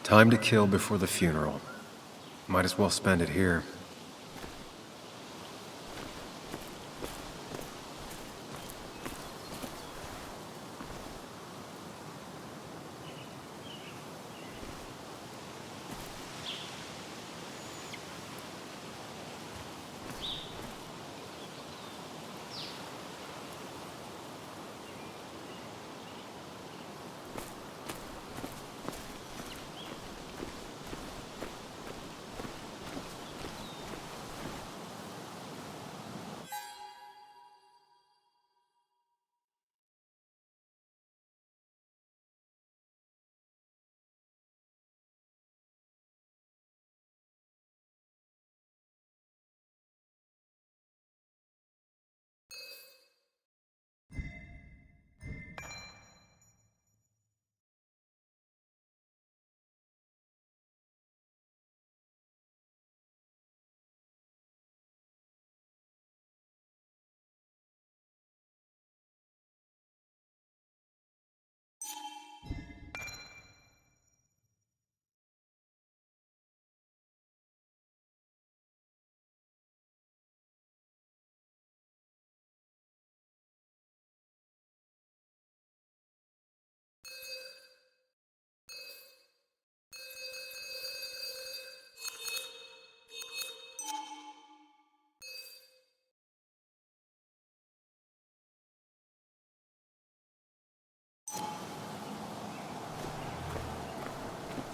Time to kill before the funeral. Might as well spend it here.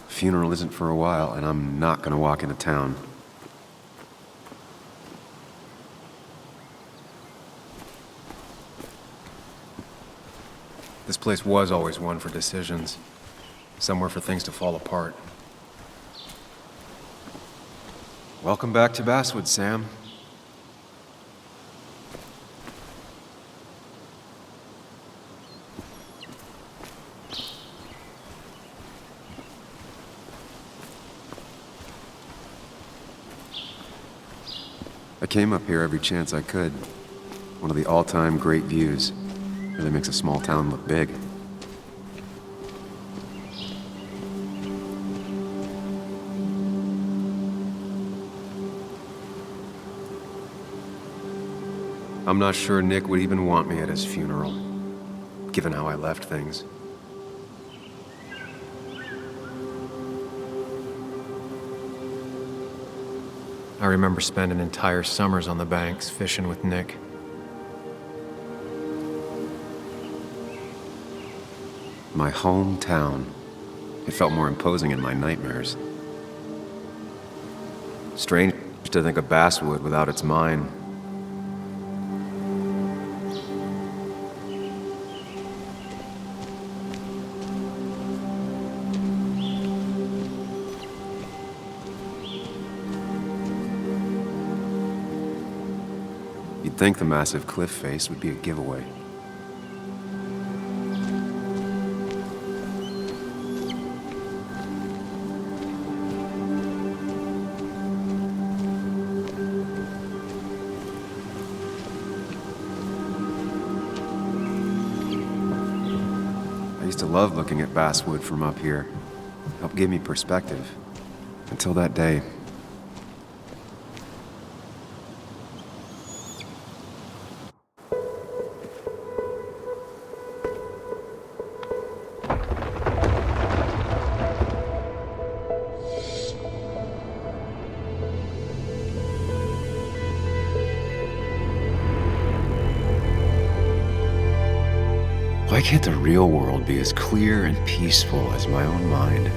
Funeral isn't for a while, and I'm not gonna walk into town. This place was always one for decisions. Somewhere for things to fall apart. Welcome back to Basswood, Sam. I came up here every chance I could. One of the all-time great views. Really makes a small town look big. I'm not sure Nick would even want me at his funeral, given how I left things. I remember spending entire summers on the banks fishing with Nick. My hometown. It felt more imposing in my nightmares. Strange to think of Basswood without its mine. You'd think the massive cliff face would be a giveaway. used to love looking at basswood from up here. Helped give me perspective. Until that day. Why can't the real world be as clear and peaceful as my own mind?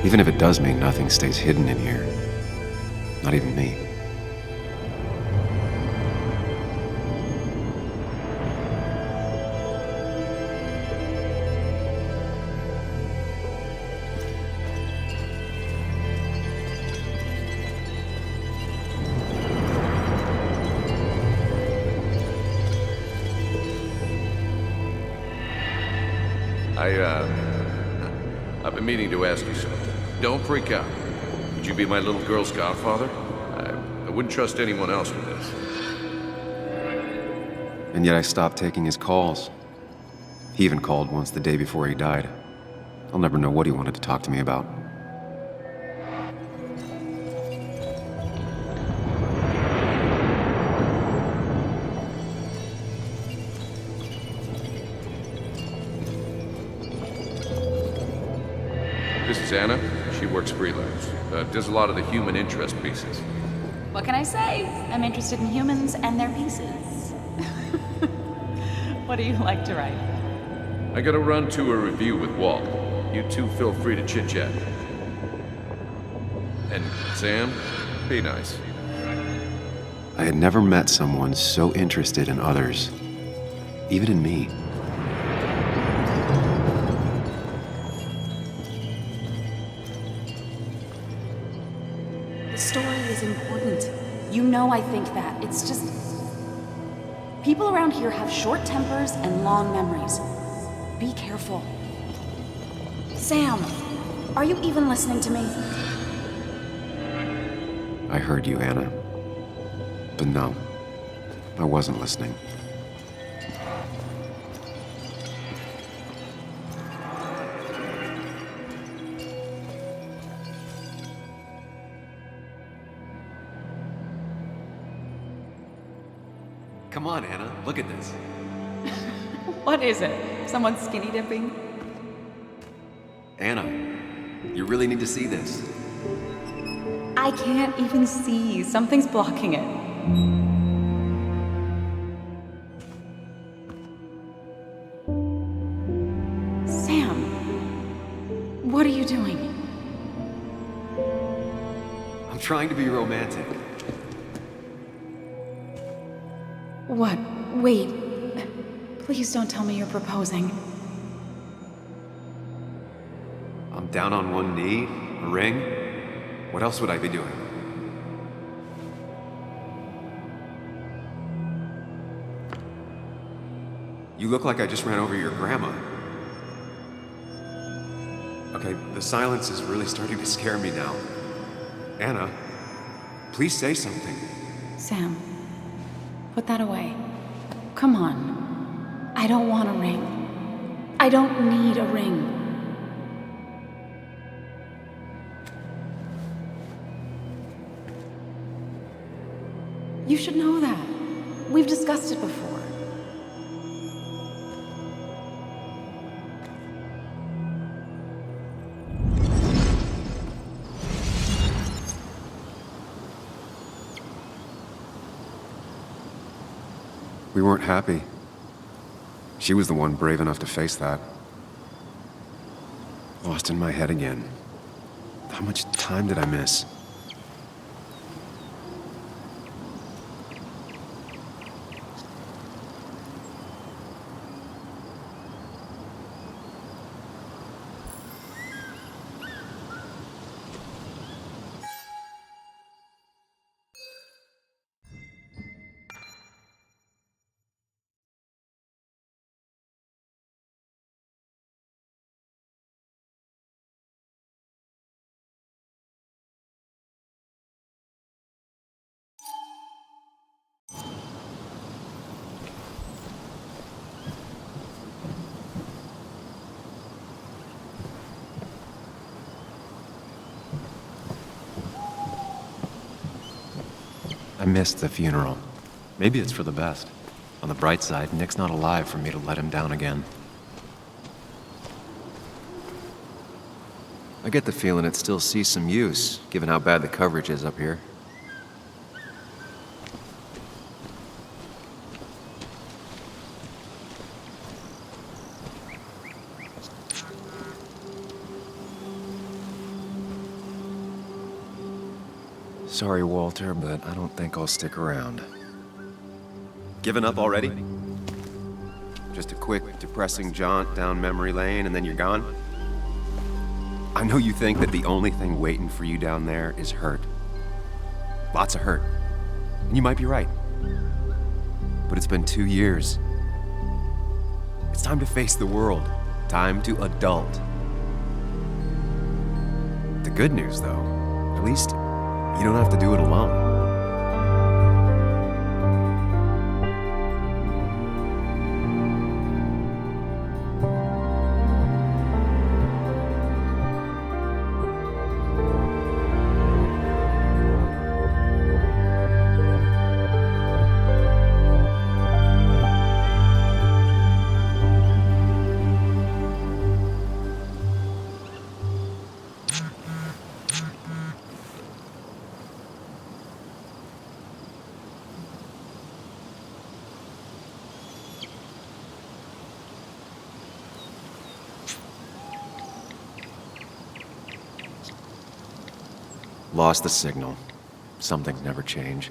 Even if it does mean nothing stays hidden in here. Not even me. I've been meaning to ask you something. Don't freak out. Would you be my little girl's godfather? I wouldn't trust anyone else with this. And yet I stopped taking his calls. He even called once the day before he died. I'll never know what he wanted to talk to me about. This is Anna. She works freelance. Does a lot of the human interest pieces. What can I say? I'm interested in humans and their pieces. What do you like to write? I gotta run to a review with Walt. You two feel free to chit-chat. And Sam, be nice. I had never met someone so interested in others. Even in me. The story is important. You know I think that. It's just... people around here have short tempers and long memories. Be careful. Sam, are you even listening to me? I heard you, Anna. But no, I wasn't listening. Come on, Anna, look at this. What is it? Someone skinny dipping? Anna, you really need to see this. I can't even see. Something's blocking it. Sam, what are you doing? I'm trying to be romantic. What? Wait. Please don't tell me you're proposing. I'm down on one knee, a ring. What else would I be doing? You look like I just ran over your grandma. Okay, the silence is really starting to scare me now. Anna, please say something. Sam, put that away. Come on. I don't want a ring. I don't need a ring. You should know that. We've discussed it before. We weren't happy. She was the one brave enough to face that. Lost in my head again. How much time did I miss? I missed the funeral. Maybe it's for the best. On the bright side, Nick's not alive for me to let him down again. I get the feeling it still sees some use, given how bad the coverage is up here. Sorry, Walter, but I don't think I'll stick around. Given up already? Just a quick, depressing jaunt down memory lane and then you're gone? I know you think that the only thing waiting for you down there is hurt. Lots of hurt. And you might be right. But it's been 2 years. It's time to face the world. Time to adult. The good news, though, at least you don't have to do it alone. Lost the signal. Some things never change.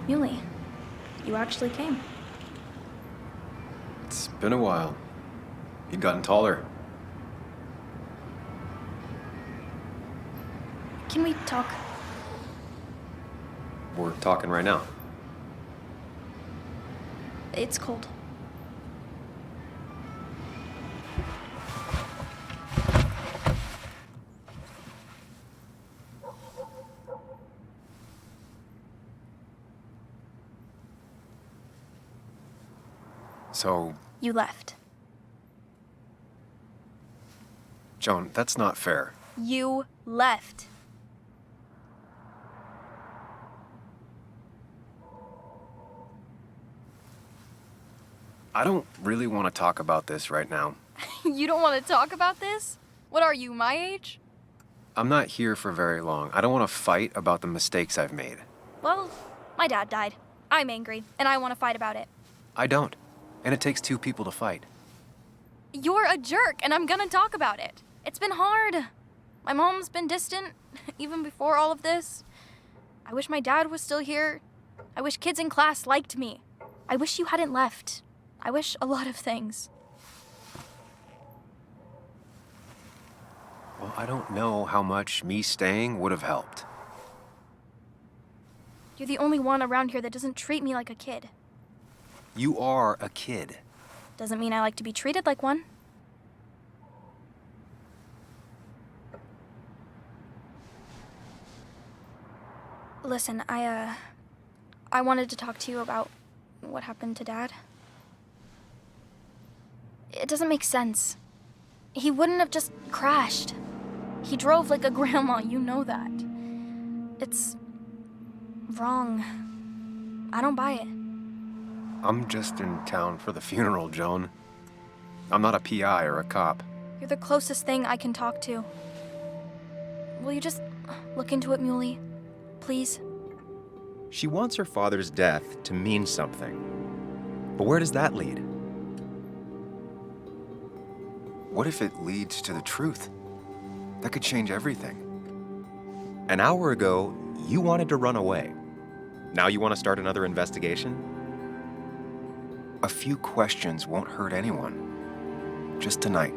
Yuli, you actually came. It's been a while. You'd gotten taller. Can we talk? We're talking right now. It's cold. So, You left. Joan, that's not fair. You left. I don't really want to talk about this right now. You don't want to talk about this? What are you, my age? I'm not here for very long. I don't want to fight about the mistakes I've made. Well, my dad died. I'm angry, and I want to fight about it. I don't. And it takes 2 people to fight. You're a jerk, and I'm gonna talk about it. It's been hard. My mom's been distant, even before all of this. I wish my dad was still here. I wish kids in class liked me. I wish you hadn't left. I wish a lot of things. Well, I don't know how much me staying would have helped. You're the only one around here that doesn't treat me like a kid. You are a kid. Doesn't mean I like to be treated like one. Listen, I wanted to talk to you about what happened to Dad. It doesn't make sense. He wouldn't have just crashed. He drove like a grandma, you know that. It's wrong. I don't buy it. I'm just in town for the funeral, Joan. I'm not a PI or a cop. You're the closest thing I can talk to. Will you just look into it, Muley? Please? She wants her father's death to mean something. But where does that lead? What if it leads to the truth? That could change everything. An hour ago, you wanted to run away. Now you want to start another investigation? A few questions won't hurt anyone. Just tonight.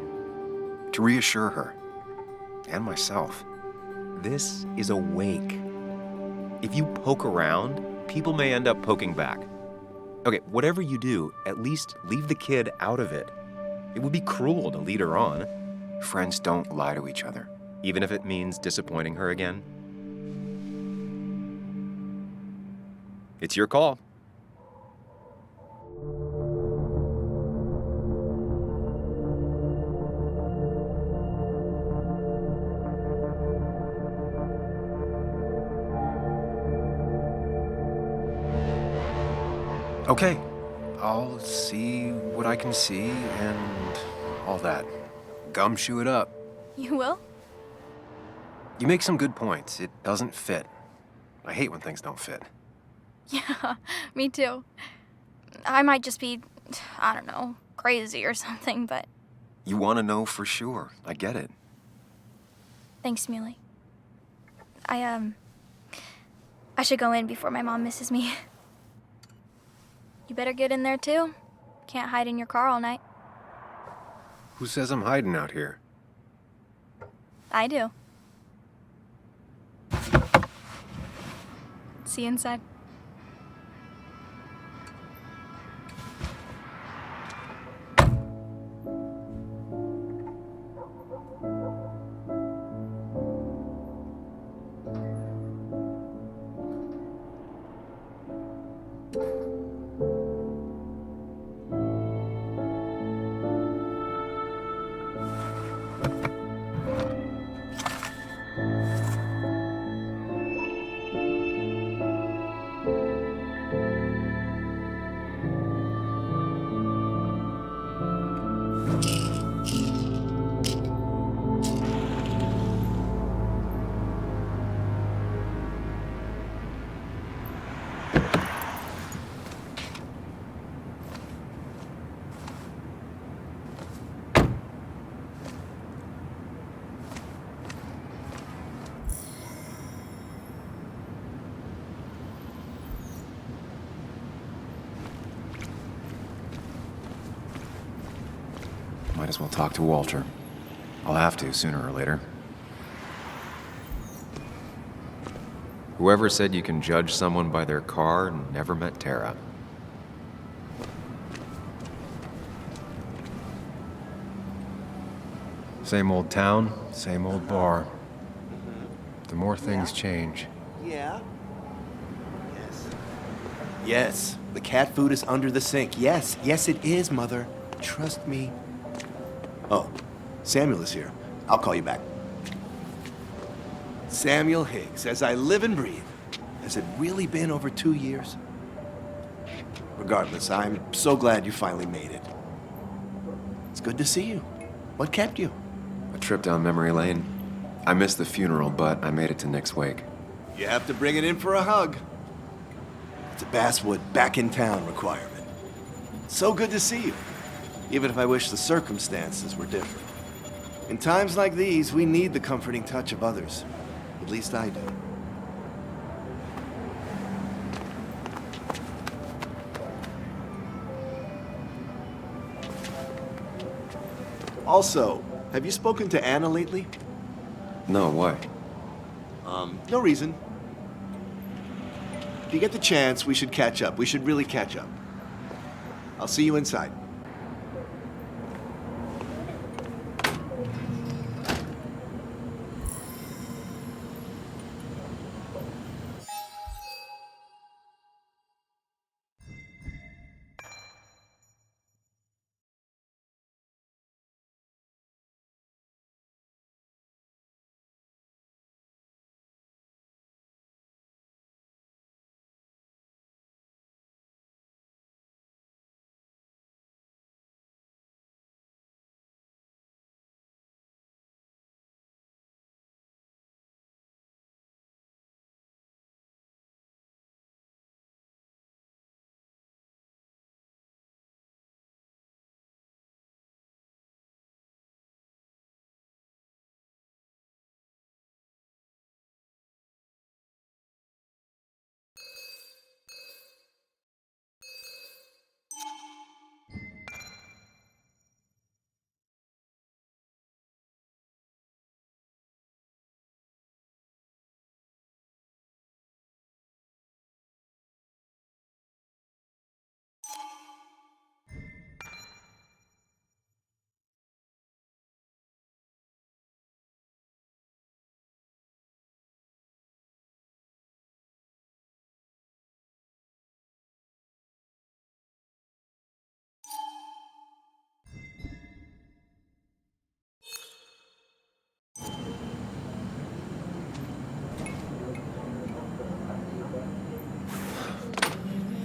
To reassure her. And myself. This is a wake. If you poke around, people may end up poking back. Okay, whatever you do, at least leave the kid out of it. It would be cruel to lead her on. Friends don't lie to each other, even if it means disappointing her again. It's your call. Okay, I'll see what I can see and all that. Gumshoe it up. You will? You make some good points. It doesn't fit. I hate when things don't fit. Yeah, me too. I might just be, I don't know, crazy or something, but You want to know for sure. I get it. thanks, Muley. I should go in before my mom misses me. You better get in there too. Can't hide in your car all night. Who says I'm hiding out here? I do. See you inside. Might as well talk to Walter. I'll have to sooner or later. Whoever said you can judge someone by their car never met Tara. Same old town, same old bar. The more things change. Yeah. Yes. Yes, the cat food is under the sink. Yes, yes it is, Mother. Trust me. Oh, Samuel is here. I'll call you back. Samuel Higgs, as I live and breathe. Has it really been over 2 years? Regardless, I'm so glad you finally made it. It's good to see you. What kept you? A trip down memory lane. I missed the funeral, but I made it to Nick's wake. You have to bring it in for a hug. It's a Basswood back in town requirement. So good to see you, even if I wish the circumstances were different. In times like these, we need the comforting touch of others. At least I do. Also, have you spoken to Anna lately? No, why? No reason. If you get the chance, we should catch up. We should really catch up. I'll see you inside.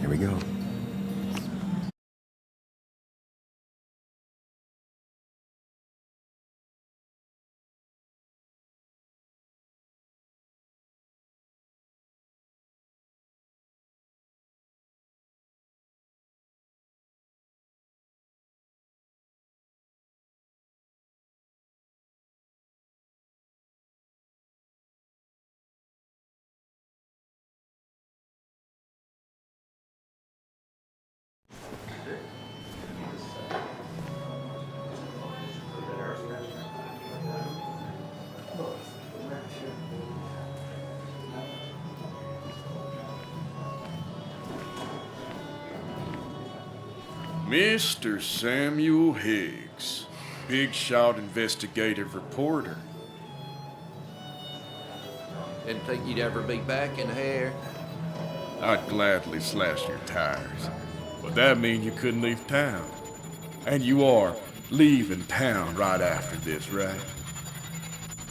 Here we go. Mr. Samuel Higgs, Big Shot investigative reporter. Didn't think you'd ever be back in here. I'd gladly slash your tires, but that mean you couldn't leave town. And you are leaving town right after this, right?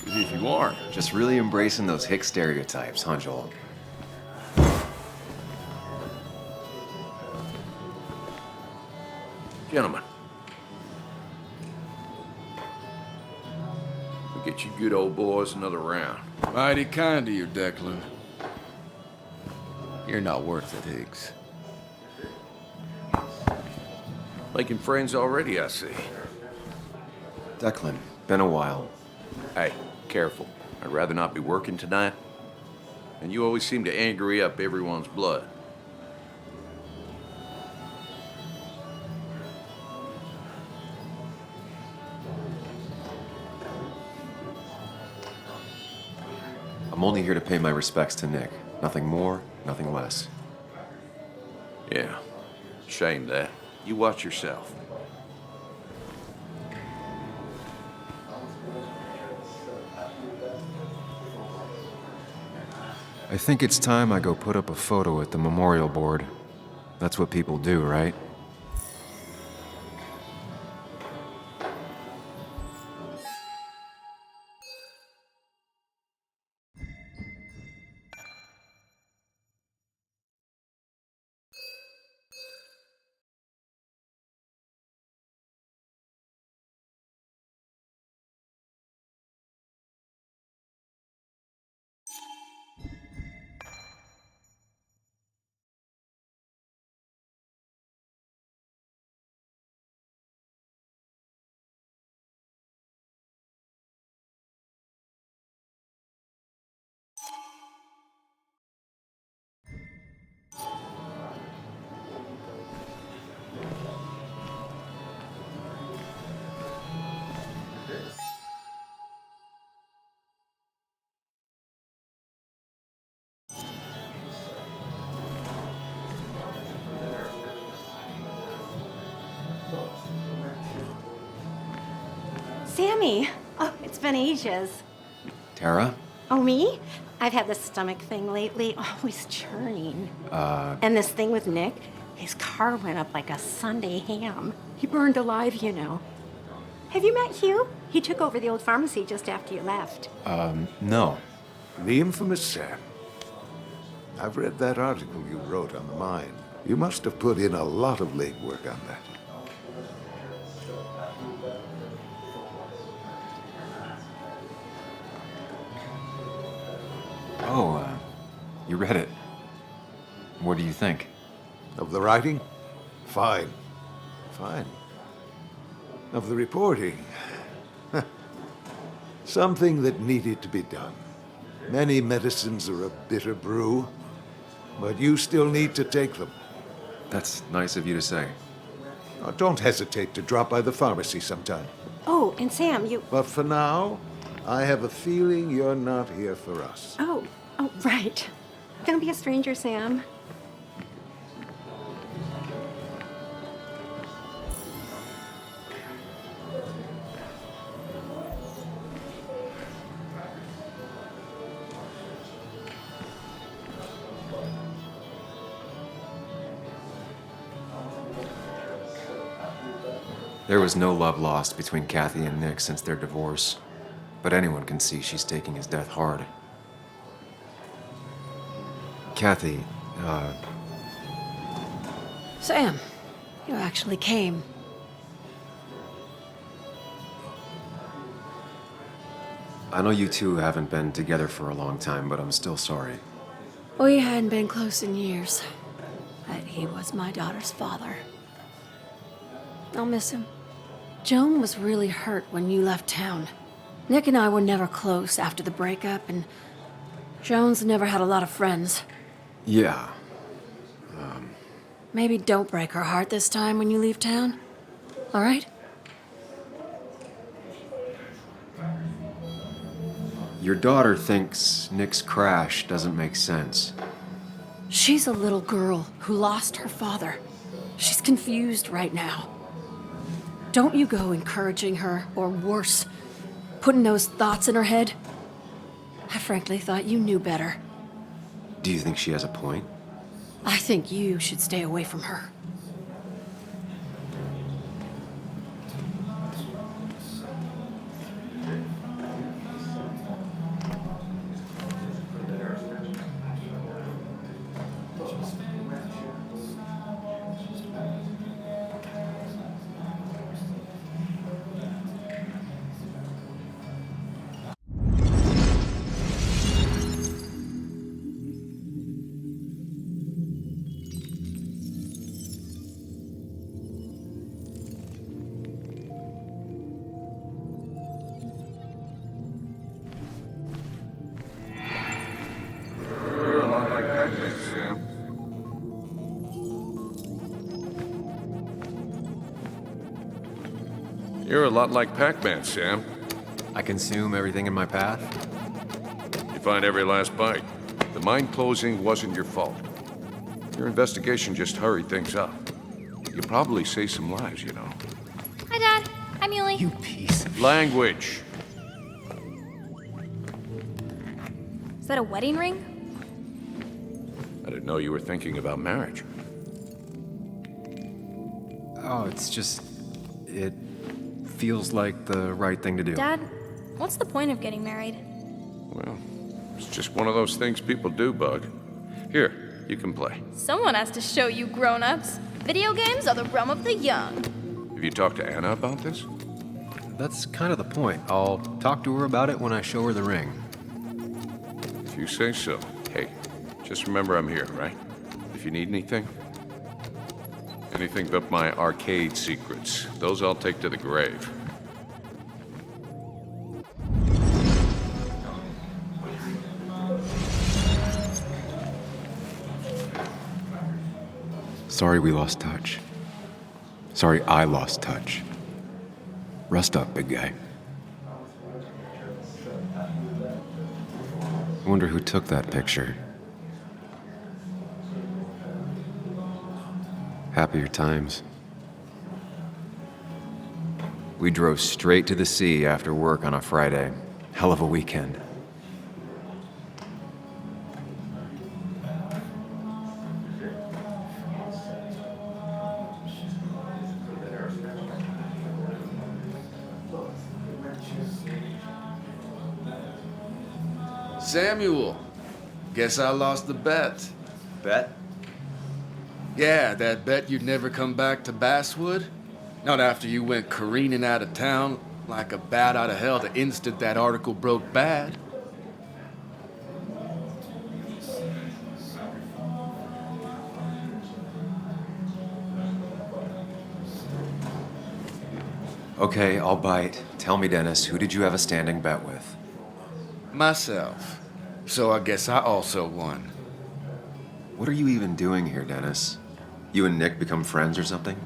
'Cause if you aren't, Just really embracing those hick stereotypes, huh, Joel? Gentlemen. We'll get you good old boys another round. mighty kind of you, Declan. You're not worth it, Higgs. Making friends already, I see. Declan, been a while. Hey, careful. I'd rather not be working tonight. And you always seem to angry up everyone's blood. I'm only here to pay my respects to Nick. Nothing more, nothing less. Yeah. Shame that. You watch yourself. I think it's time I go put up a photo at the memorial board. That's what people do, right? Sammy. Oh, it's been ages. Tara? Oh, me? I've had this stomach thing lately, always churning. And this thing with Nick, his car went up like a Sunday ham. He burned alive, you know. Have you met Hugh? He took over the old pharmacy just after you left. No. The infamous Sam. I've read that article you wrote on the mine. You must have put in a lot of legwork on that. Oh, you read it. What do you think? Of the writing? Fine. Fine. Of the reporting? Something that needed to be done. Many medicines are a bitter brew, but you still need to take them. That's nice of you to say. Now, don't hesitate to drop by the pharmacy sometime. Oh, and Sam, you... But for now, I have a feeling you're not here for us. Oh, right. Don't be a stranger, Sam. There was no love lost between Kathy and Nick since their divorce, but anyone can see she's taking his death hard. Kathy, Sam, you actually came. I know you two haven't been together for a long time, but I'm still sorry. We hadn't been close in years, but he was my daughter's father. I'll miss him. Joan was really hurt when you left town. Nick and I were never close after the breakup, and Joan's never had a lot of friends. Yeah. Maybe don't break her heart this time when you leave town. All right? Your daughter thinks Nick's crash doesn't make sense. She's a little girl who lost her father. She's confused right now. Don't you go encouraging her, or worse, putting those thoughts in her head. I frankly thought you knew better. Do you think she has a point? I think you should stay away from her. You're a lot like Pac-Man, Sam. I consume everything in my path? You find every last bite. The mine closing wasn't your fault. Your investigation just hurried things up. You probably saved some lives, you know. Hi, Dad. Hi, Muley. You piece of... Language. Is that a wedding ring? I didn't know you were thinking about marriage. Oh, it's just... It feels like the right thing to do. Dad, what's the point of getting married? Well, it's just one of those things people do, Bug. Here, you can play. Someone has to show you grown-ups. Video games are the realm of the young. Have you talked to Anna about this? That's kind of the point. I'll talk to her about it when I show her the ring. If you say so. Hey, just remember I'm here, right? If you need anything. Anything but my arcade secrets. Those I'll take to the grave. Sorry we lost touch. Sorry I lost touch. Rest up, big guy. I wonder who took that picture. Happier times. We drove straight to the sea after work on a Friday. Hell of a weekend. Samuel, guess I lost the bet. Bet? Yeah, that bet you'd never come back to Basswood? Not after you went careening out of town like a bat out of hell the instant that article broke bad. Okay, I'll bite. Tell me, Dennis, who did you have a standing bet with? Myself. So I guess I also won. What are you even doing here, Dennis? You and Nick become friends or something?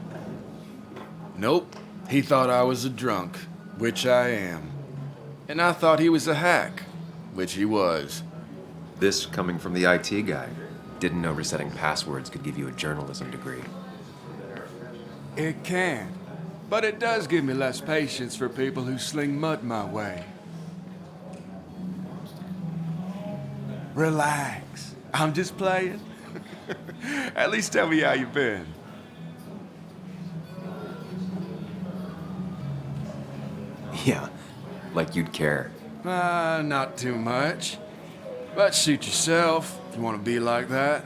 Nope. He thought I was a drunk, which I am. And I thought he was a hack, which he was. This coming from the IT guy. Didn't know resetting passwords could give you a journalism degree. It can. But it does give me less patience for people who sling mud my way. Relax. I'm just playing. At least tell me how you been. Yeah, like you'd care. Not too much. But suit yourself if you want to be like that.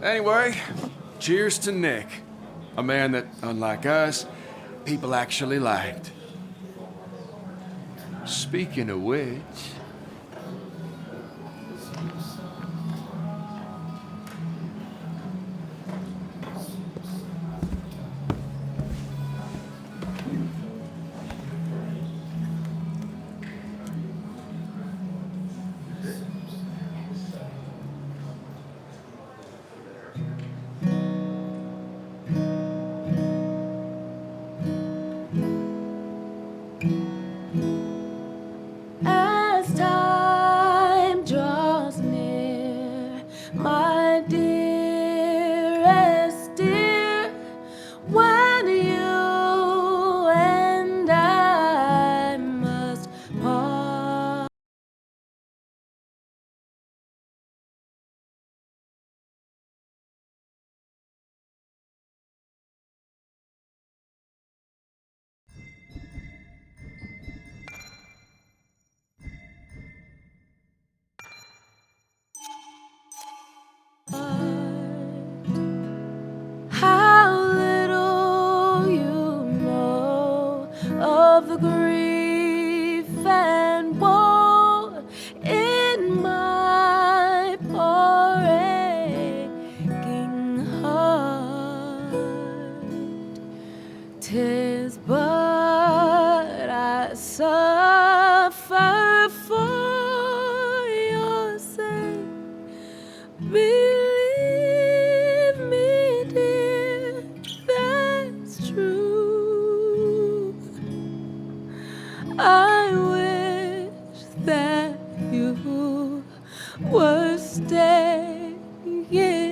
Anyway, cheers to Nick. A man that, unlike us, people actually liked. Speaking of which... As time draws near, my dearest dear, when you and I must part. How little you know of the grief and woe in my poor aching heart. 'Tis but I suffer for your sake. Believe me, dear, that's true. I wish that you were staying here.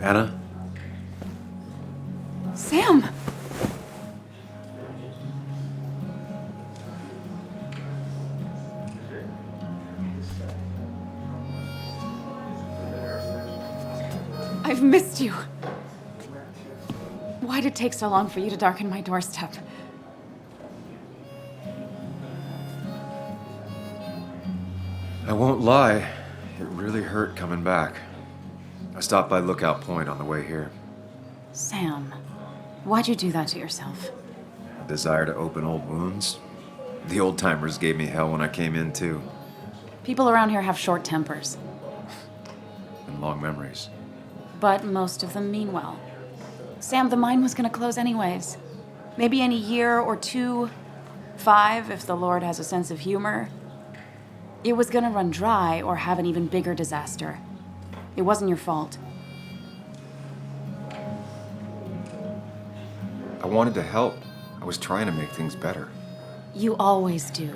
Anna? Sam! I've missed you. Why'd it take so long for you to darken my doorstep? I won't lie, it really hurt coming back. I stopped by Lookout Point on the way here. Sam, why'd you do that to yourself? A desire to open old wounds? The old-timers gave me hell when I came in, too. People around here have short tempers, And long memories. but most of them mean well. Sam, the mine was gonna close anyways. Maybe in a year or 2, 5, if the Lord has a sense of humor. It was gonna run dry or have an even bigger disaster. It wasn't your fault. I wanted to help. I was trying to make things better. You always do.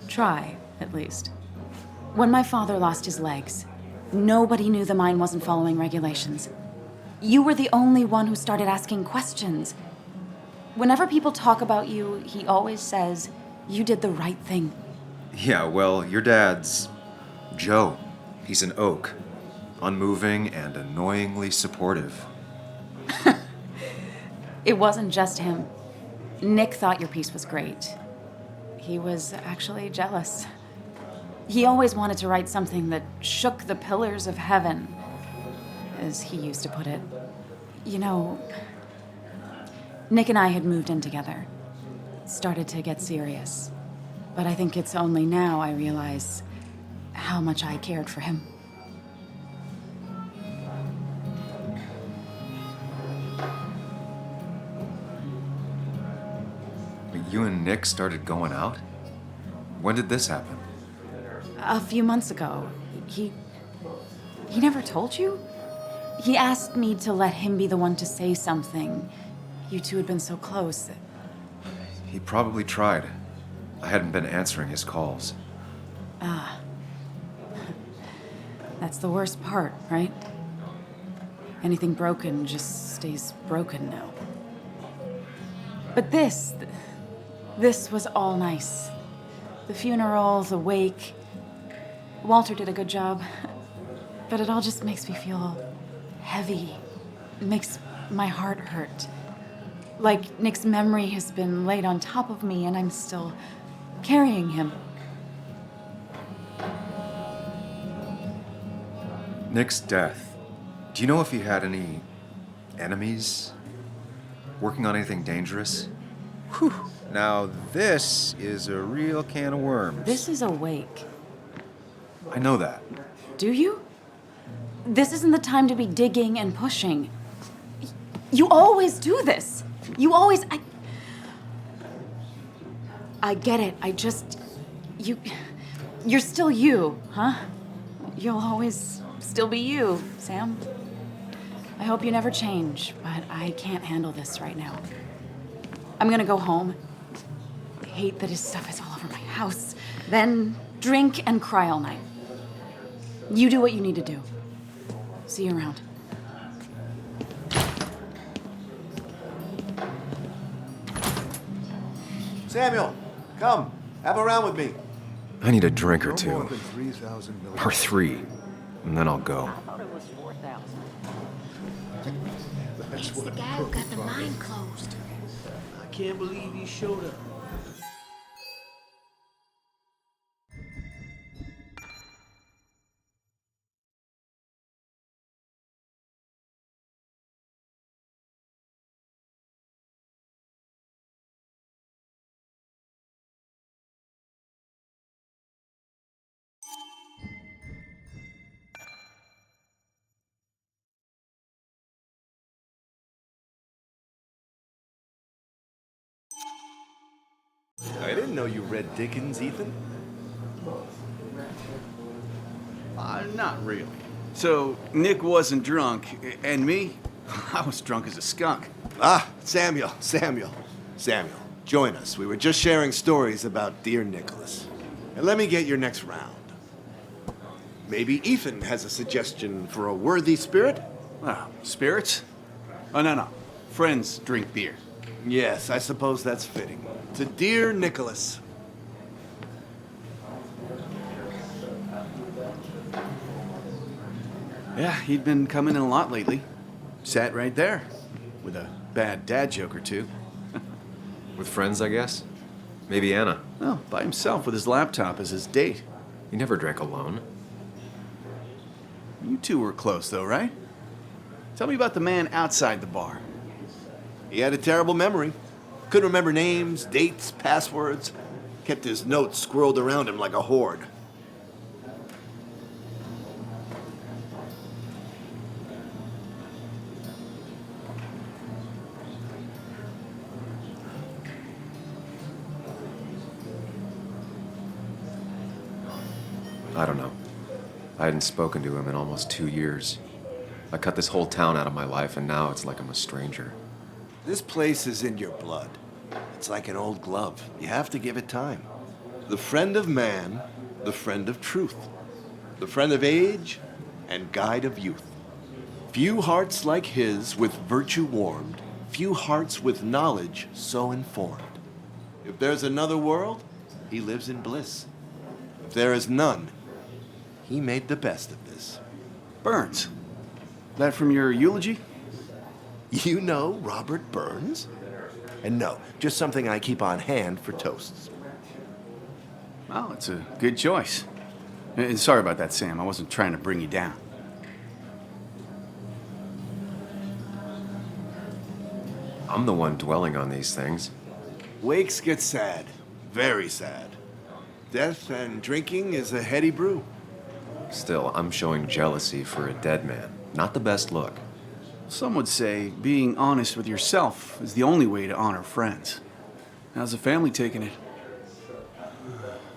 Try, at least. When my father lost his legs, nobody knew the mine wasn't following regulations. You were the only one who started asking questions. Whenever people talk about you, he always says, you did the right thing. Yeah, well, your dad's Joe. He's an oak. Unmoving and annoyingly supportive. It wasn't just him. Nick thought your piece was great. He was actually jealous. He always wanted to write something that shook the pillars of heaven, as he used to put it. You know, Nick and I had moved in together. It started to get serious. But I think it's only now I realize how much I cared for him. But you and Nick started going out? When did this happen? A few months ago, he never told you? He asked me to let him be the one to say something. You two had been so close. He probably tried. I hadn't been answering his calls. That's the worst part, right? Anything broken just stays broken now. But this was all nice. The funeral, the wake. Walter did a good job. But it all just makes me feel heavy. It makes my heart hurt. Like Nick's memory has been laid on top of me and I'm still carrying him. Nick's death. Do you know if he had any enemies? Working on anything dangerous? Whew. Now this is a real can of worms. This is a wake. I know that. Do you? This isn't the time to be digging and pushing. You always do this. You always... I get it. You're still you, huh? You'll always still be you, Sam. I hope you never change, but I can't handle this right now. I'm gonna go home. I hate that his stuff is all over my house. Then drink and cry all night. You do what you need to do. See you around. Samuel, come. Have a round with me. I need a drink or No two. more than 3,000 million. Or 3. And then I'll go. That's what The guy who got the mine closed. I can't believe he showed up. I didn't know you read Dickens, Ethan. Not really. So, Nick wasn't drunk, and me? I was drunk as a skunk. Ah, Samuel. Join us. We were just sharing stories about dear Nicholas. And let me get your next round. Maybe Ethan has a suggestion for a worthy spirit? Spirits? Oh, no. Friends drink beer. Yes, I suppose that's fitting. To dear Nicholas. Yeah, he'd been coming in a lot lately. Sat right there, with a bad dad joke or two. With friends, I guess? Maybe Anna. Well, by himself with his laptop as his date. He never drank alone. You two were close, though, right? Tell me about the man outside the bar. He had a terrible memory. Couldn't remember names, dates, passwords. Kept his notes squirreled around him like a hoard. I don't know. I hadn't spoken to him in almost 2 years. I cut this whole town out of my life, and now it's like I'm a stranger. This place is in your blood. It's like an old glove. You have to give it time. The friend of man, the friend of truth. The friend of age, and guide of youth. Few hearts like his with virtue warmed, few hearts with knowledge so informed. If there's another world, he lives in bliss. If there is none, he made the best of this. Burns. That from your eulogy? You know Robert Burns? And no, just something I keep on hand for toasts. Well, it's a good choice. And sorry about that, Sam. I wasn't trying to bring you down. I'm the one dwelling on these things. Wakes get sad. Very sad. Death and drinking is a heady brew. Still, I'm showing jealousy for a dead man. Not the best look. Some would say being honest with yourself is the only way to honor friends. How's the family taking it?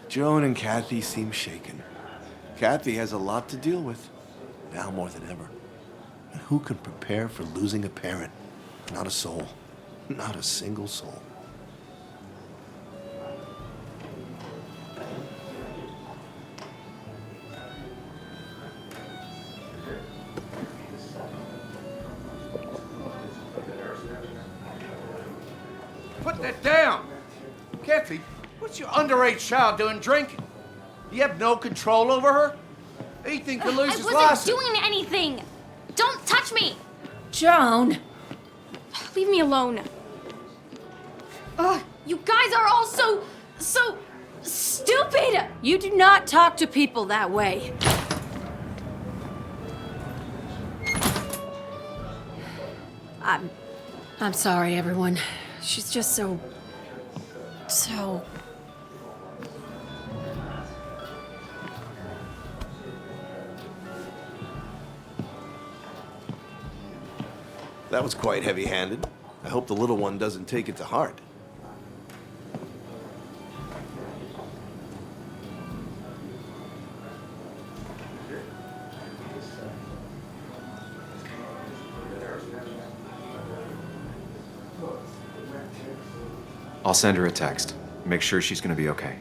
Joan and Kathy seem shaken. Kathy has a lot to deal with, now more than ever. And who can prepare for losing a parent? Not a soul. Not a single soul. Put that down! Kathy, what's your underage child doing drinking? You have no control over her? Ethan could lose his I license. wasn't doing anything! Don't touch me! Joan! Leave me alone. Ugh, you guys are all so stupid! You do not talk to people that way. I'm sorry, everyone. She's just so... That was quite heavy-handed. I hope the little one doesn't take it to heart. I'll send her a text. Make sure she's gonna be okay.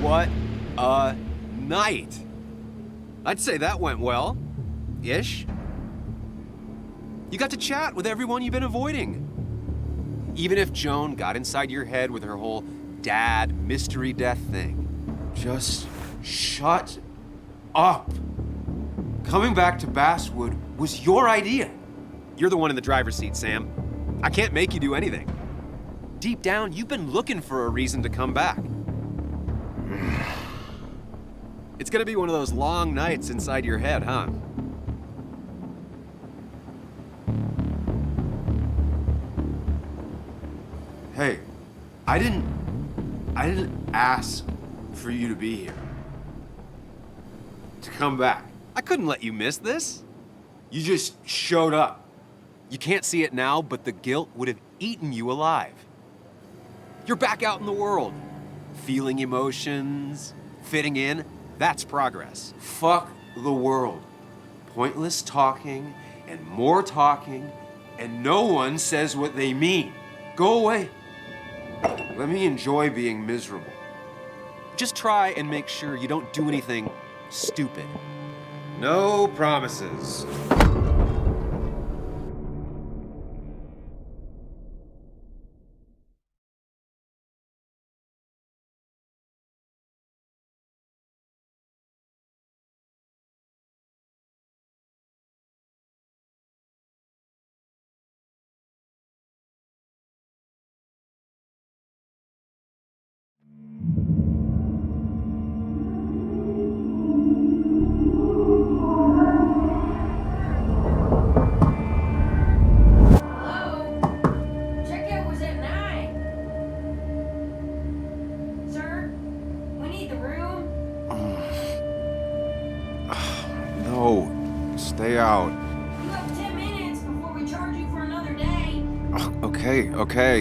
What a night! I'd say that went well. Ish. You got to chat with everyone you've been avoiding. Even if Joan got inside your head with her whole dad mystery death thing. Just shut up. Coming back to Basswood was your idea. You're the one in the driver's seat, Sam. I can't make you do anything. Deep down, you've been looking for a reason to come back. It's gonna be one of those long nights inside your head, huh? Hey, I didn't ask for you to be here. To come back. I couldn't let you miss this. You just showed up. You can't see it now, but the guilt would have eaten you alive. You're back out in the world. Feeling emotions, fitting in, that's progress. Fuck the world. Pointless talking and more talking, and no one says what they mean. Go away. Let me enjoy being miserable. Just try and make sure you don't do anything stupid. No promises. Checkout was at 9. Sir, we need the room. No, stay out. You have 10 minutes before we charge you for another day. Okay.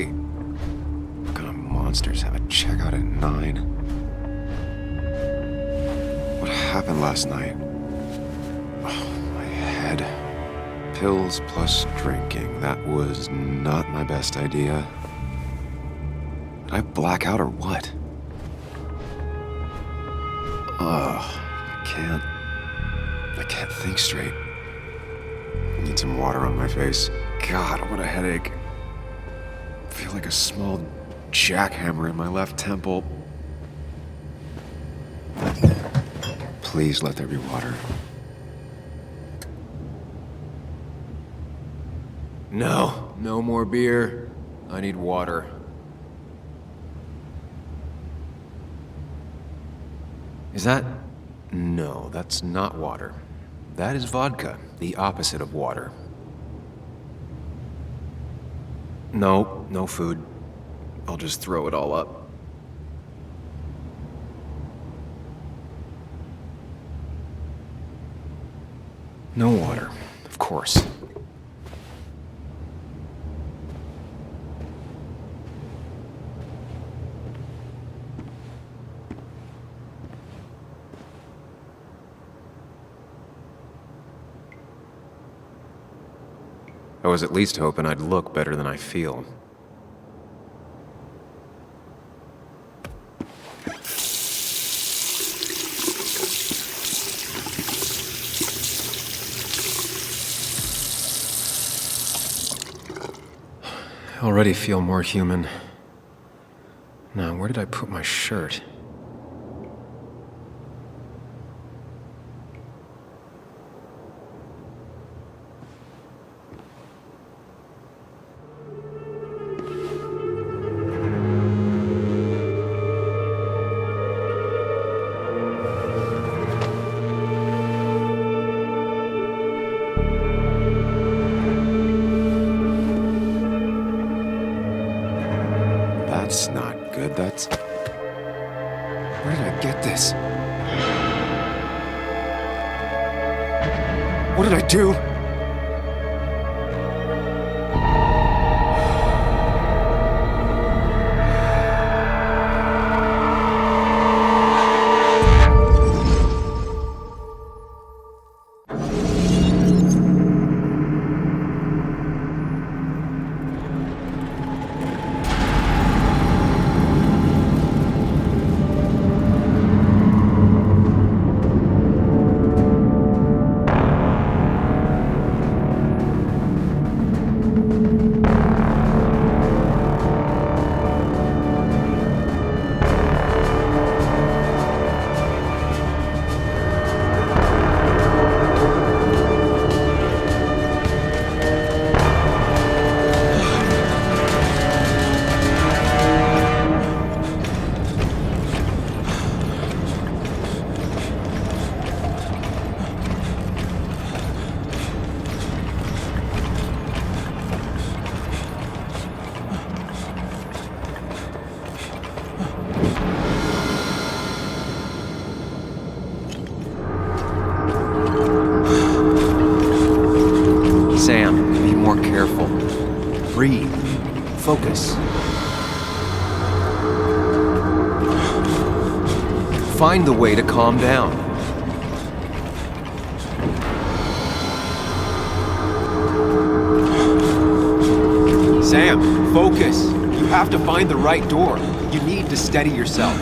What kind of monsters have a checkout at 9? What happened last night? Oh, my head. Pills plus drinking. That was not my best idea. Did I black out or what? Ugh, I can't think straight. I need some water on my face. God, what a headache. I feel like a small jackhammer in my left temple. Please let there be water. No more beer. I need water. Is that? No, that's not water. That is vodka, the opposite of water. No food. I'll just throw it all up. No water, of course. I was at least hoping I'd look better than I feel. I already feel more human. Now, where did I put my shirt? That's not good. That's... Where did I get this? What did I do? Sam, be more careful. Breathe. Focus. Find the way to calm down. Sam, focus. You have to find the right door. You need to steady yourself.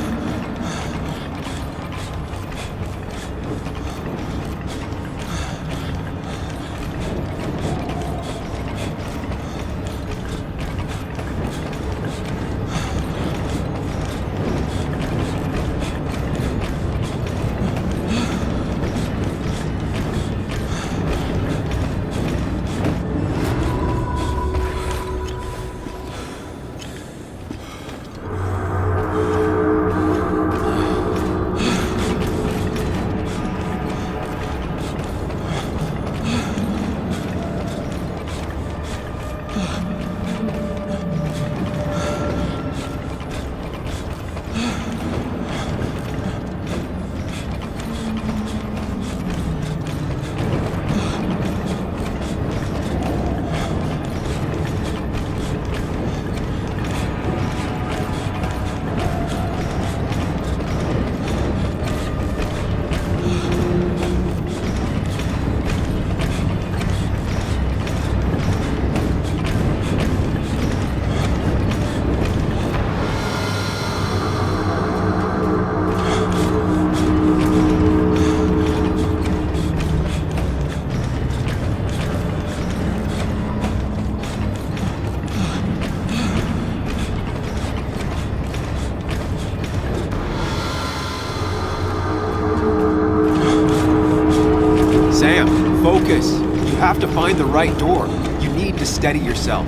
Sam, focus. You have to find the right door. You need to steady yourself.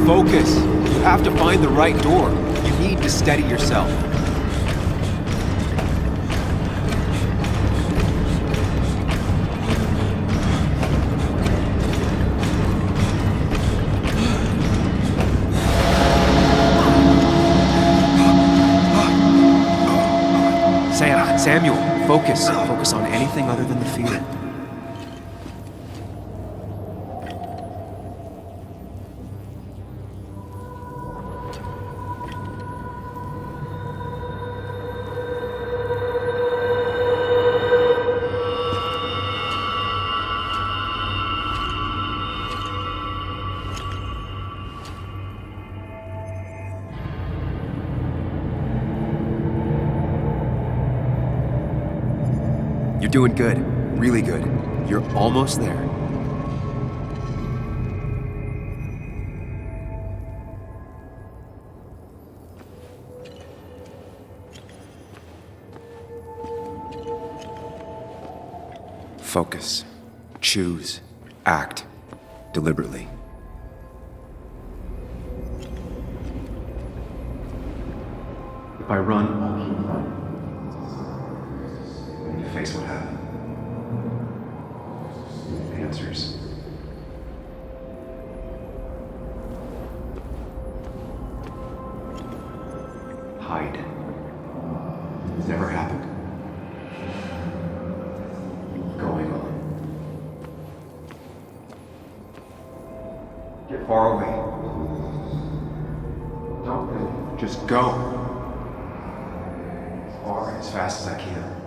Focus. You have to find the right door. You need to steady yourself. Samuel, focus. Focus on anything other than the fear. You're doing good. Really good. You're almost there. Focus. Choose. Act. Deliberately. If I run, I'll keep running. When you face what happened. Answers. Hide. It's never happened. Going on. Get far away. Don't think. Just go. As far, as fast as I can.